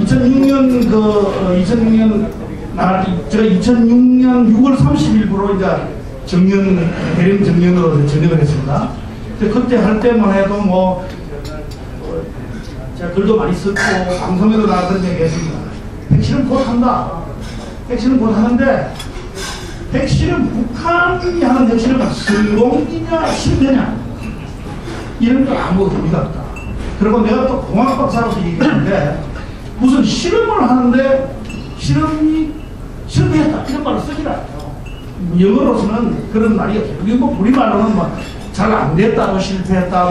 2006년 제가 2006년 6월 30일부로 이제 대령 정년으로 전역을 했습니다. 그때 할 때만 해도 제가 글도 많이 썼고 방송에도 나갔던 적이 있습니다. 핵실험 곧 한다. 핵실험 곧 하는데 핵실험 북한이 하는 핵실험은 성공이냐 실패냐 이런 거 아무 의미가 없다. 그리고 내가 또 공학박사로서 얘기했는데 무슨 실험을 하는데 실험이 실패했다 이런 말을 쓰질 않아요. 영어로서는 그런 말이 없어요. 우리말로는 잘 안 됐다, 실패했다,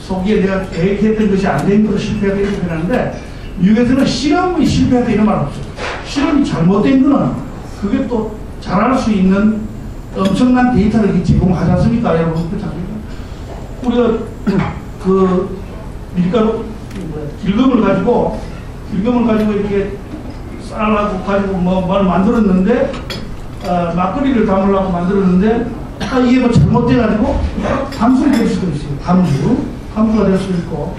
속에 내가 계획했던 것이 안 된 것으로 실패했다 이렇게 표현하는데 미국에서는 실험이 실패했다 이런 말 없어요. 실험이 잘못된 거는 그게 또 잘할 수 있는 엄청난 데이터를 제공하지 않습니까? 여러분 그렇지 않습니까? 우리가 그 밀가루 길금을 가지고 이렇게 쌀하고 가지고 뭘 만들었는데 막걸리를 담으려고 만들었는데 이게 잘못돼가지고 담수가 될 수도 있어요. 담수가 될 수도 있고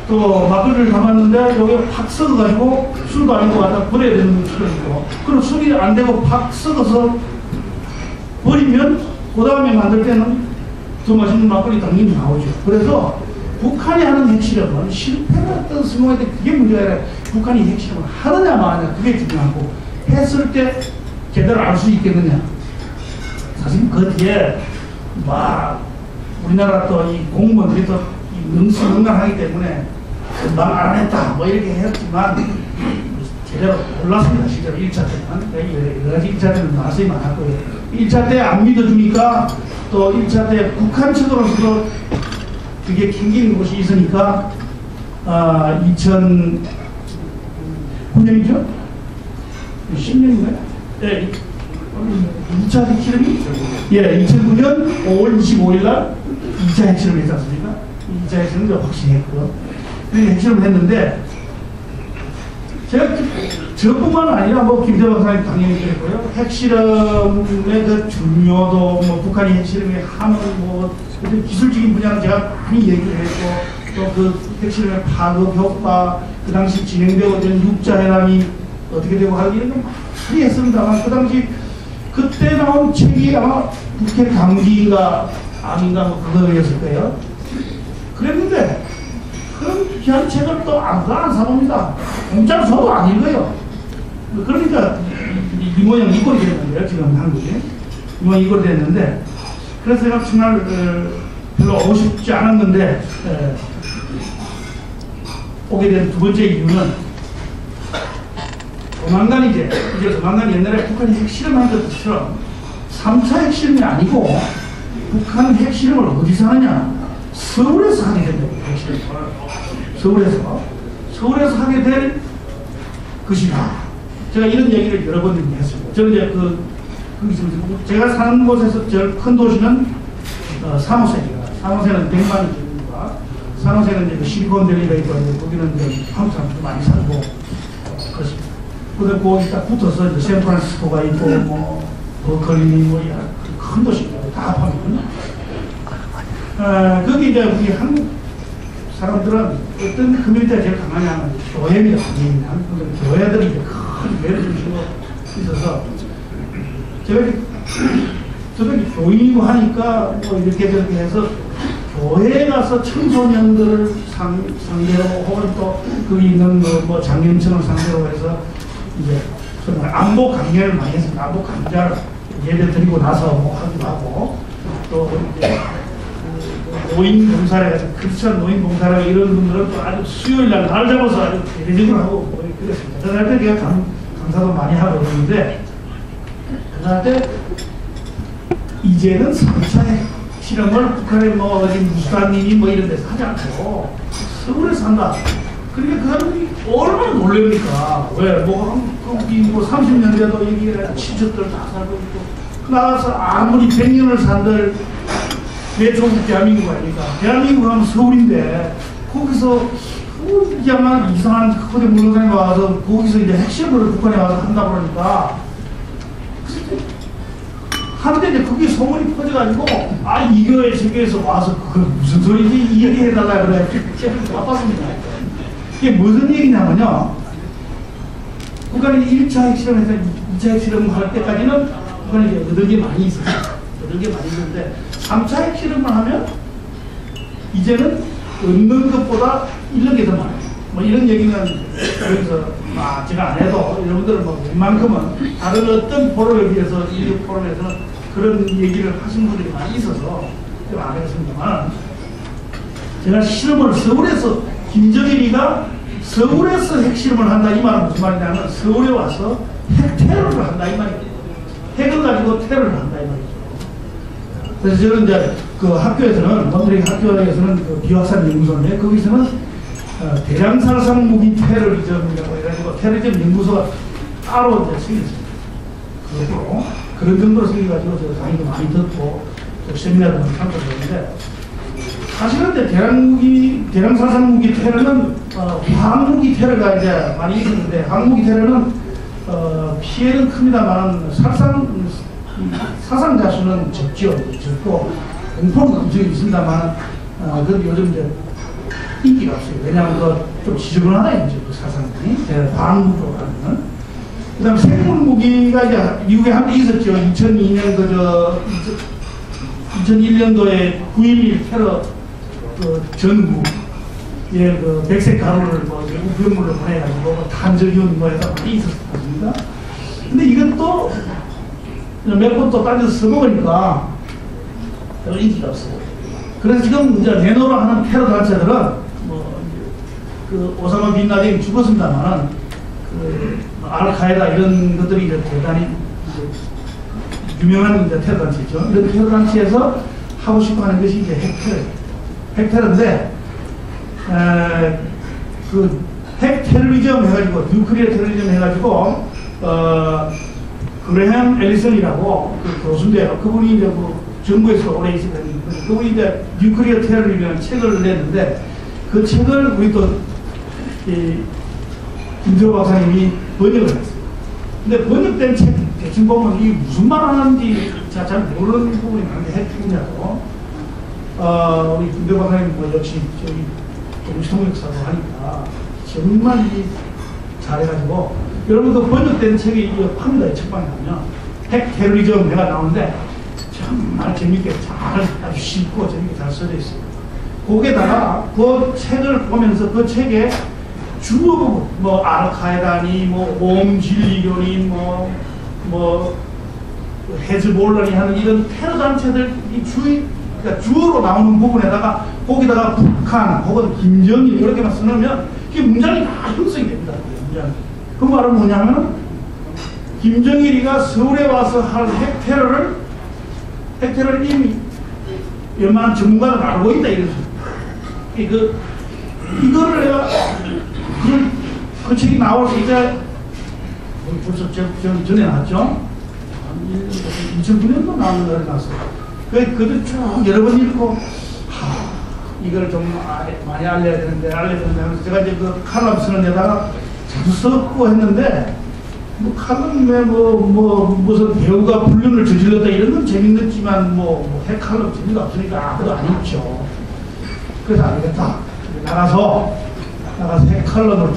또 막걸리를 담았는데 여기 팍 썩어가지고 술도 아니고 갖다 버려야 되는 수도 있고 그럼 술이 안 되고 팍 썩어서 버리면 그 다음에 만들 때는 더 맛있는 막걸리 당연히 나오죠. 그래서 북한이 하는 핵실험은 실패했던 성공할 때 그게 문제가 아니라 북한이 핵실험을 하느냐 마느냐 그게 중요하고 했을 때 제대로 알 수 있겠느냐. 사실 그 뒤에 우리나라 또 이 공무원들이 또 능수능란하기 때문에 금방 알아냈다 이렇게 했지만 제대로 몰랐습니다. 실제로 1차 때는 여러 가지 1차 때는 말씀이 많았고요. 1차 때 안 믿어주니까 또 1차 때 북한 측으로서도 그게 캥기는 곳이 있으니까 2009년이죠? 10년인가요? 네. 2차 핵실험이 2009년 5월 25일 날 2차 핵실험을 했지 않습니까? 2차 핵실험을 확신했고 그렇게 핵실험을 했는데 제가 저뿐만 아니라 김대중 박사님 당연히 그랬고요. 핵실험의 그 중요도 북한이 핵실험에 하는 기술적인 분야는 제가 많이 얘기를 했고 또 그 핵실험의 파급 효과 그 당시 진행되고 있던 육자회담이 어떻게 되고 하는 이런 거 많이 했습니다만 그 당시 그때 나온 책이 아마 북핵 감기인가 암인가 그거였을 거예요. 그랬는데 그런 귀한 책을 또 아무도 안 사봅니다. 공짜로 줘도 안 읽어요. 그러니까 이 모양 이꼴이 됐는데요. 지금 한국에 이 모양 이꼴이 됐는데 그래서 제가 정말 별로 오고 싶지 않았는데 오게 된 두 번째 이유는 조만간 이제 조만간 옛날에 북한이 핵실험한 것처럼 3차 핵실험이 아니고 북한 핵실험을 어디서 하느냐 서울에서 하게 된다고 핵실험을 서울에서 하게 될 것이다. 제가 이런 얘기를 여러 번 했습니다. 저는 이제 제가 사는 곳에서 제일 큰 도시는 사무세입니다. 사무세는 100만이 됩니다. 사무세는 이제 실리콘밸리가 있고 거기는 이제 한국 사람들이 많이 살고 그렇습니다. 그다음 거기 딱 붙어서 이제 샌프란시스코가 있고 버클리 큰 도시입니다. 다 합하면 거기 이제 우리 한국 사람들은 어떤 커뮤니티가 제일 강하냐면 교회입니다. 한국은 교회들이 이제 큰 교회를 중심으로 있어서 저도 교인이고 하니까 이렇게 저렇게 해서 교회에 가서 청소년들을 상대로 혹은 또 거기 있는 장년층을 상대로 해서 이제 안보 강연을 많이 했습니다. 안보 강좌를 예배 드리고 나서 하기도 하고 또 이제 노인 봉사를 해서 크리스천 노인 봉사를 이런 분들은 또 아주 수요일 날 잡아서 아주 대대적으로 하고 그랬습니다. 그날 때 제가 강사도 많이 하고 그러는데 그날 때 이제는 3차 실험을 북한의 어디 무수단님이 이런 데서 하지 않고 서울에서 한다. 그러니까 그 사람들이 얼마나 놀랍니까? 왜? 30년대도 여기 친척들 다 살고 있고 나가서 아무리 100년을 산들 왜 조국 대한민국 아닙니까? 대한민국 하면 서울인데 거기서 야만 이상한 거대 물건에 와서 거기서 이제 핵실험을 북한에 와서 한다고 그러니까 한데 이제 그게 소문이 퍼져가지고 이 교회 저 교회에서 와서 그거 무슨 소리지 이야기해달라 그래. 제가 바빴습니다. 이게 무슨 얘기냐면요. 북한이 1차 핵실험에서 2차 핵실험을 할 때까지는 북한이 이제 얻은 게 많이 있었어요. 얻은 게 많이 있는데 3차 핵실험을 하면 이제는 얻는 것보다 잃는 게 더 많아요. 뭐 이런 얘기는 여기서 제가 안 해도 여러분들은 뭐 웬만큼은 다른 어떤 포럼에 비해서 인류 포럼에서는 그런 얘기를 하신 분들이 많이 있어서 제가 안 하겠습니다만, 제가 실험을 서울에서 김정일이가 서울에서 핵실험을 한다 이 말은 무슨 말이냐면 서울에 와서 핵 테러를 한다 이 말이에요. 핵을 가지고 테러를 한다 이 말이죠. 그래서 저는 이제 그 학교에서는 원드리 학교에서는 그 비확산 연구소인데 거기서는 대량살상 무기 테러리즘이라고 해가지고 테러리즘 연구소가 따로 이제 생겼습니다. 그렇고 그런 정도로 생겨가지고 제가 강의도 많이 듣고 또 세미나도 많이 참석했는데, 사실은 이제 대량살상 무기 테러는 화학무기 테러가 이제 많이 있었는데, 화학무기 테러는 피해는 큽니다만 사상자 수는 적고 공포는 엄청 있습니다만 그런데 요즘 이제 인기가 없어요. 왜냐하면 좀 지저분하다 이제 그 사상이 방무로 하는. 그다음 생물무기가 이제 미국에 한 번 있었죠. 2002년 2001년도에 9.11 테러 그 전후 그 백색 가루를 뭐 우편물로 보내가지고 탄저균 뭐 해서 많이 있었습니다. 근데 이것도 몇 번 또 따져서 써먹으니까 별로 인기가 없어요. 그래서 지금 이제 내노로 하는 테러 단체들은 그 오사마 빈 라덴이 죽었습니다만 그 알카에다 이런 것들이 이제 대단히 이제 유명한 이제 테러 단체죠. 이런 테러 단체에서 하고 싶어하는 것이 이제 핵테러인데 그 핵테러리즘 해가지고 뉴클리어 테러리즘 해가지고 그레햄 앨리슨이라고 그 교수인데요. 그분이 이제 뭐 정부에서 오래 있었던 그분이 이제 뉴클리어 테러리즘이라는 책을 냈는데, 그 책을 우리 또 김재호 박사님이 번역을 했어요. 근데 번역된 책 대충 보면 이게 무슨 말 하는지 잘 모르는 부분이 많은데 핵분야고 우리 김재호 박사님 뭐 역시 저기 동시통역사로 하니까 정말 잘해가지고 여러분도 번역된 책이 팝니다. 이 책방에 가면 핵테러리즘 내가 나오는데 정말 재밌게 아주 쉽고 재밌게 잘 써져 있어요. 거기에다가 그 책을 보면서 그 책에 주요 부분, 뭐 알카에다니, 뭐 옴진리교니, 뭐 헤즈볼라니 하는 이런 테러 단체들 그러니까 주어로 나오는 부분에다가 거기다가 북한 혹은 김정일 이렇게만 써놓으면 이게 문장이 다 형성이 됩니다. 문장이. 그 말은 뭐냐면 김정일이가 서울에 와서 할 핵테러를 이미 웬만한 전문가는 알고 있다 이런 소리. 이거를 내가 그 책이 나와서 이제 벌써 전에 나왔죠. 2009년도 나온 거를 나왔어요. 그들 쭉 여러 번 읽고 이걸 좀 많이 알려야 되는데 하면서 제가 이제 그 칼럼 쓰는 데다가 자주 썼고 했는데, 뭐 칼럼에 무슨 배우가 불륜을 저질렀다 이런 건 재밌었지만 핵 칼럼 재미가 없으니까 그거 안 읽죠. 그래서 안 되겠다. 나가서 핵 칼럼을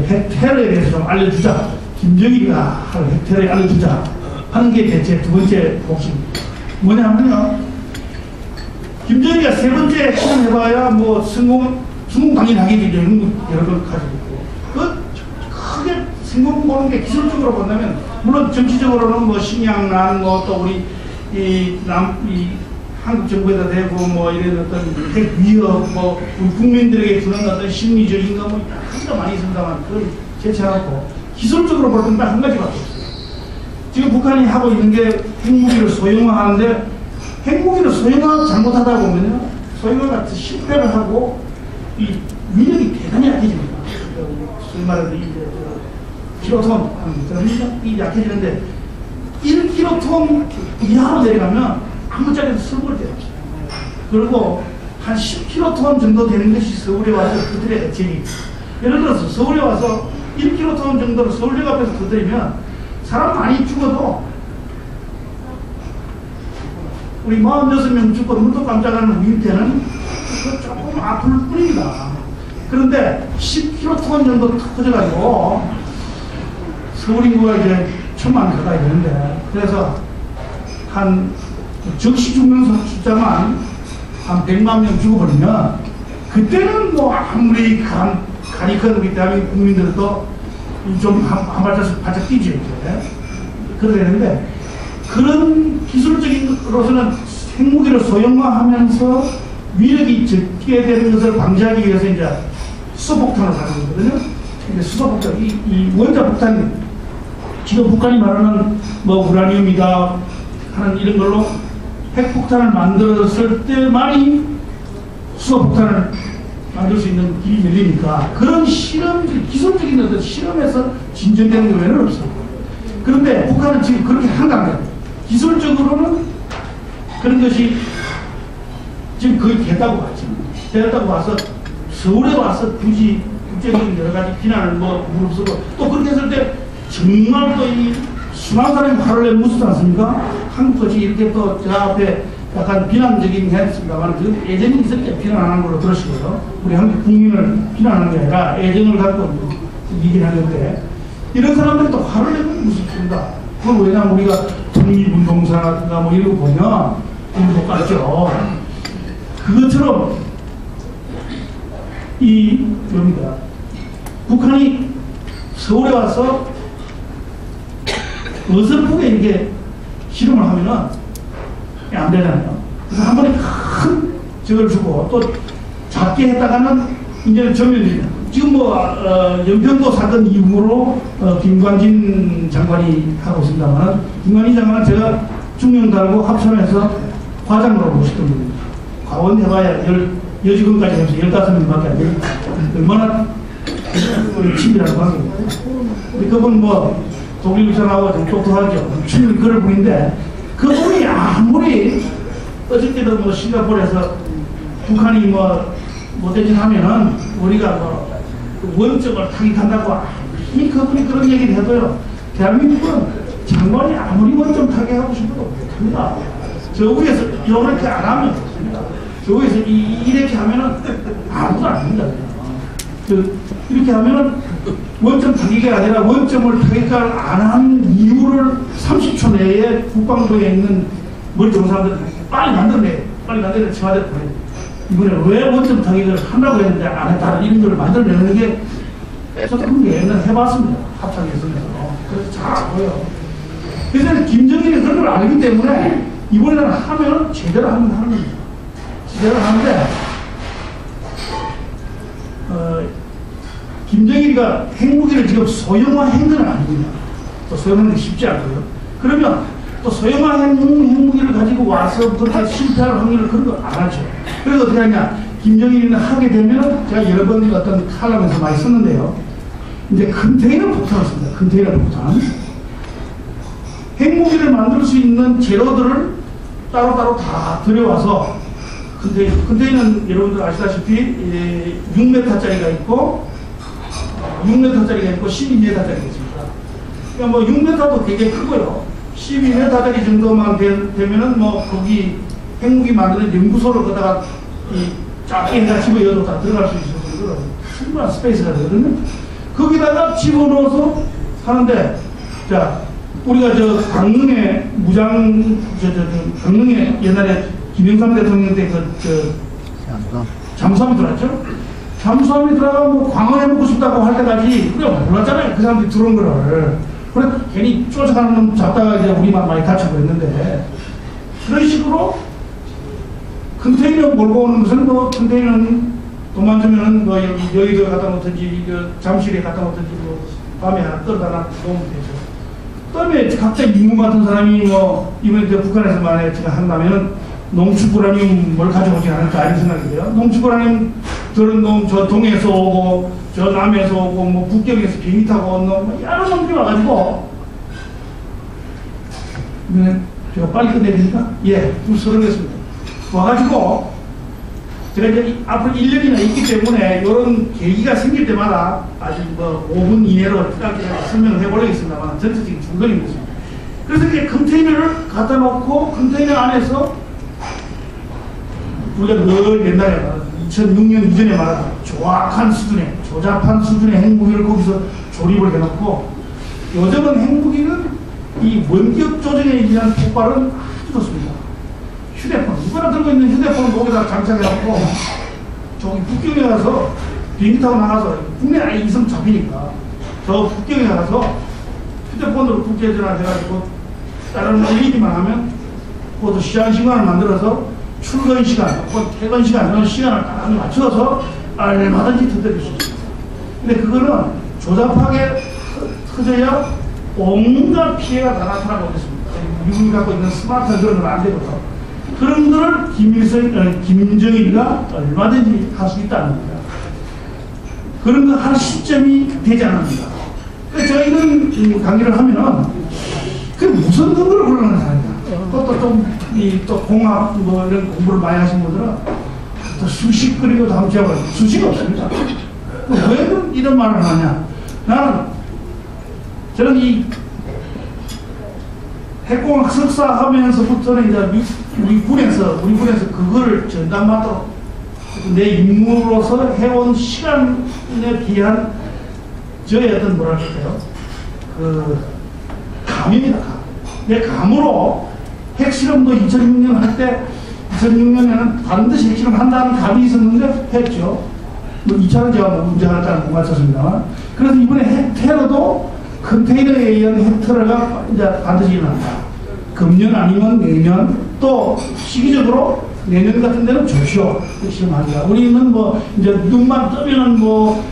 핵 테러에 대해서 좀 알려주자. 김정일이가 할 핵 테러에 알려주자 하는 게 제 두 번째 목표입니다. 뭐냐면요, 김정일이가 세 번째 핵실험 해봐야 성공 당연히 하겠죠. 이런 거 여러 번 가지고 있고, 크게 성공 보는 게 기술적으로 본다면, 물론 정치적으로는 식량난 또 우리 한국 정부에다 대고 이런 어떤 핵 위협 우리 국민들에게 주는 어떤 심리적인 거 가지가 많이 있습니다만, 그걸 제치하고 기술적으로 보면 딱 한 가지밖에 없어요. 지금 북한이 하고 있는 게 핵무기를 소형화하는데, 핵무기를 소형화 잘못하다 보면요, 소형화가 실패를 하고 이 위력이 대단히 약해집니다. 소위 말해서 이제 킬로톤 이 약해지는데 1킬로톤 이하로 내려가면 아무 자리에서 서울을 대합시다. 그리고 한 10킬로톤 정도 되는 것이 서울에 와서 그들의 액체이. 예를 들어서 서울에 와서 1킬로톤 정도를 서울역 앞에서 터뜨리면 사람 많이 죽어도 우리 46명 죽고 눈도 깜짝하는 우리한테는 조금 아플 뿐입니다. 그런데 10킬로톤 정도 터져가지고 서울 인구가 이제 1000만 가까이 되는데, 그래서 한 적시 죽는 숫자만 한 100만 명 죽어버리면, 그때는 뭐 아무리 간이 큰 우리 대한민국 국민들도 좀 한 발자씩 바짝 뛰죠. 이제. 그래야 되는데, 그런 기술적인으로서는 핵무기를 소형화하면서 위력이 적게 되는 것을 방지하기 위해서 이제 수소폭탄을 하는 거거든요. 근데 수소폭탄, 이 원자폭탄이 지금 북한이 말하는 뭐 우라늄이다 하는 이런 걸로 핵폭탄을 만들었을 때만이 수소폭탄을 만들 수 있는 길이 열리니까 그런 실험, 기술적인 어떤 실험에서 진전되는 게 외에는 없어요. 그런데 북한은 지금 그렇게 한다는 거예요. 기술적으로는 그런 것이 지금 거의 됐다고 봤죠. 됐다고 봐서 서울에 와서 굳이 국제적인 여러 가지 비난을 뭐 무릅쓰고 또 그렇게 했을 때 정말 또 이 수많은 사람이 화를 내면 무섭지 않습니까? 한국도 이렇게 또 저 앞에 약간 비난적인 게 했습니다만 그 애정이 있을 때 비난 안 하는 걸로 들으시고요. 우리 한국 국민을 비난하는 게 아니라 애정을 갖고 얘기를 하는데 이런 사람들이 또 화를 내면 무섭습니다. 그건 왜냐하면 우리가 독립운동사나 뭐 이런 거 보면 우리 똑같죠. 그것처럼 뭡니다. 북한이 서울에 와서 어설프게 이렇게 실험을 하면은 안 되잖아요. 그래서 한 번에 큰 적을 주고 또 작게 했다가는 이제는 전면이에요. 지금 뭐 연평도 사건 이후로 김관진 장관이 하고 있습니다만 김관진 장관은 제가 중령단하고 합참해서 과장으로 모셨던 분입니다. 과원 해봐야 여직원까지 해서 15명밖에 안 돼요. 얼마나 친밀한 관계입니다. 그분 뭐 독립의사나고 좀 똑똑하죠. 친밀 그럴 분인데 그분이 아무리 어저께도 뭐 싱가포르에서 북한이 뭐 못해진 하면은 우리가 뭐 원점을 타격한다고 이 그분이 그런 얘기를 해도요. 대한민국은 장관이 아무리 원점 타격하고 싶어도 못합니다. 저 위에서 이렇게 안 하면 좋습니다. 저 위에서 이렇게 하면은 아무도 안 합니다. 이렇게 하면은 원점 타격이 아니라 원점을 타격을 안 한 이유를 30초 내에 국방부에 있는 머리 좋은 사람들 빨리 만들어내 청와대로 보내요. 이번에 왜 원점 타격을 한다고 했는데 안 했다 이런 걸 만들어내는 게 저도 그런 얘기는 해봤습니다. 합창에서는. 그래서 잘 보여. 그래서 김정일이 그런 걸 알기 때문에 이번에는 하면 제대로 하는 겁니다. 제대로 하는데 김정일이가 핵무기를 지금 소형화한 건 아닙니다. 또 소형화하는 게 쉽지 않고요. 그러면 또 소형화한 핵무기를 가지고 와서 그렇게 실패할 확률을 그런 거 안 하죠. 그래서 어떻게 하냐. 김정일이는 하게 되면 제가 여러 번 어떤 칼럼에서 많이 썼는데요. 이제 컨테이너 폭탄을 씁니다. 컨테이너 폭탄. 핵무기를 만들 수 있는 재료들을 따로따로 다 들여와서 컨테이너는 여러분들 아시다시피 6m짜리가 있고 12m짜리가 있습니다. 그러니까 뭐 6m도 되게 크고요. 12m짜리 정도만 되면은 뭐 거기 핵무기 만드는 연구소를 거다가 작게 해가 집어넣어도 다 들어갈 수 있을 정도로 충분한 스페이스가 되거든요. 거기다가 집어넣어서 하는데, 자, 우리가 저 강릉에 강릉에 옛날에 김영삼 대통령 때 잠수함이 들어왔죠? 잠수함이 들어가면 뭐 광어해 먹고 싶다고 할 때까지 우리가 몰랐잖아요. 그 사람들이 들어온 거를. 그래, 괜히 쫓아가는 놈 잡다가 이제 우리만 많이 다치고 있는데, 그런 식으로 컨테이너 몰고 오는 것은 뭐 컨테이너는 돈만 주면은 뭐 여의도에 갖다 놓든지 잠실에 갖다 놓든지 뭐 밤에 하나 떨어다 놓으면 되죠. 그다음에 갑자기 미국 같은 사람이 뭐 이번에 북한에서 만약에 제가 한다면은 농축우라늄을 가져오지 않을까 이런 생각이 돼요. 농축우라늄 저런 놈 저 동에서 오고 저 남에서 오고 뭐 북경에서 비행기 타고 온 놈 여러 놈들이 와가지고 제가 빨리 끝내야 되니까 좀 서르겠습니다. 와가지고 제가 이제 앞으로 1년이나 있기 때문에 이런 계기가 생길 때마다 아주 뭐 5분 이내로 설명을 해보려겠습니다만 전체적인 중간인 것입니다. 그래서 이제 컨테이너를 갖다 놓고 컨테이너 안에서 우리가 늘 옛날에 2006년 이전에 말하던 조악한 수준의 조잡한 수준의 핵무기를 거기서 조립을 해놓고 요즘은 핵무기는 이 원격 조정에 의한 폭발은 아주 좋습니다. 휴대폰, 누구나 들고 있는 휴대폰 거기다 장착해갖고 저기 북경에 가서 비행기 타고 나가서 국내 아예 이성 잡히니까 저 북경에 가서 휴대폰으로 국제 전화해가지고 다른 일이만 하면 그것도 시간을 만들어서 출근 시간, 퇴근 시간 이런 시간을 딱 맞춰서 얼마든지 터뜨릴 수 있습니다. 근데 그거는 조잡하게 터져야 온갖 피해가 다 나타나고 있습니다. 미국이 갖고 있는 스마트한 그런 건 안 되거든. 그런 거를 김정일이가 얼마든지 할 수 있다는 겁니다. 그런 거 할 시점이 되지 않습니다. 그러니까 저희는 강의를 하면은 그 무슨 근거를 그러는 사람이다. 그것도 좀 또 공학 뭐 이런 공부를 많이 하신 분들은 또 수식 그리고 다음 지역은 수식이 없습니다. 왜 이런 말을 하냐? 저는 이 핵공학 석사 하면서부터는 이제 우리 군에서 그걸 전담받도록 내 임무로서 해온 시간에 비한 저의 어떤 뭐랄까요? 감입니다. 내 감으로 핵실험도 2006년 할 때 2006년에는 반드시 핵실험 한다는 감이 있었는데 했죠. 뭐 2차는 제가 문제 하나를 못 맞췄습니다만. 그래서 이번에 핵 테러도 컨테이너에 의한 핵 테러가 이제 반드시 일어난다. 금년 아니면 내년, 또 시기적으로 내년 같은 데는 좋죠. 핵실험하기가. 우리는 뭐 이제 눈만 뜨면은 뭐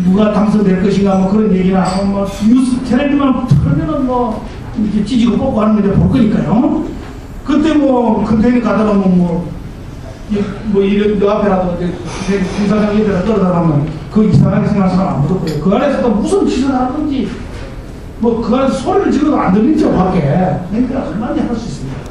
누가 당선될 것인가 뭐 그런 얘기나 하고 뭐 뉴스 텔레비만 틀면은 뭐 이렇게 찢고 뽑고 하는 거 볼 거니까요. 그때 뭐 컨테이너 가다가 뭐 이런 너 앞에라도 공사장 옆에다 떨어다가면 그 이상하게 생각하는 사람 안 볼 거예요. 그 안에서 또 무슨 짓을 하든지 뭐 그 안에서 소리를 질러도 안 들리죠 밖에. 그러니까 얼마든지 할 수 있습니다.